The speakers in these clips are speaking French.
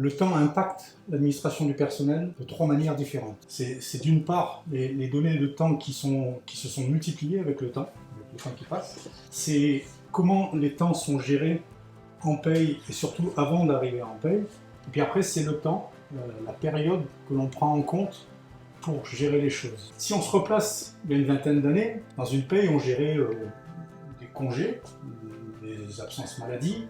Le temps impacte l'administration du personnel de trois manières différentes. C'est d'une part les données de temps qui se sont multipliées avec le temps qui passe. C'est comment les temps sont gérés en paye et surtout avant d'arriver en paye. Et puis après, c'est le temps, la période que l'on prend en compte pour gérer les choses. Si on se replace il y a une vingtaine d'années, dans une paye, on gérait des congés, des absences maladie,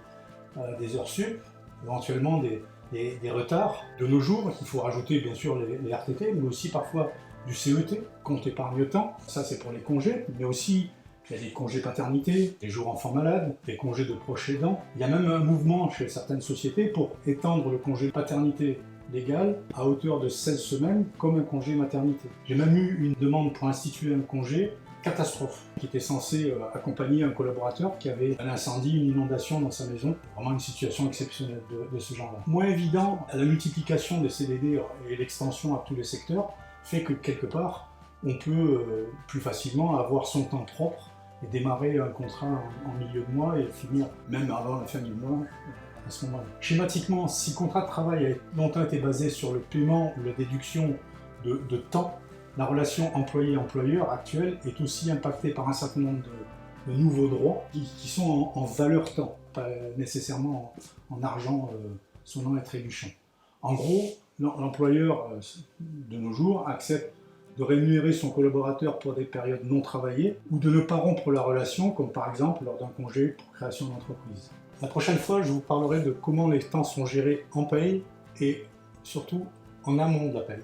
des heures sup, éventuellement des retards. De nos jours, il faut rajouter bien sûr les RTT, mais aussi parfois du CET, compte épargne-temps. Ça, c'est pour les congés, mais aussi il y a des congés paternité, des jours enfants malades, des congés de proches aidants. Il y a même un mouvement chez certaines sociétés pour étendre le congé paternité légal à hauteur de 16 semaines comme un congé maternité. J'ai même eu une demande pour instituer un congé catastrophe qui était censé accompagner un collaborateur qui avait un incendie, une inondation dans sa maison. Vraiment une situation exceptionnelle de ce genre-là. Moins évident, la multiplication des CDD et l'extension à tous les secteurs fait que quelque part, on peut plus facilement avoir son temps propre et démarrer un contrat en milieu de mois et finir même avant la fin du mois à ce moment-là. Schématiquement, si le contrat de travail a longtemps été basé sur le paiement ou la déduction de temps, la relation employé-employeur actuelle est aussi impactée par un certain nombre de nouveaux droits qui sont en valeur temps, pas nécessairement en argent sonnant et trébuchant. En gros, l'employeur de nos jours accepte de rémunérer son collaborateur pour des périodes non travaillées ou de ne pas rompre la relation, comme par exemple lors d'un congé pour création d'entreprise. La prochaine fois, je vous parlerai de comment les temps sont gérés en paye et surtout en amont de la paye.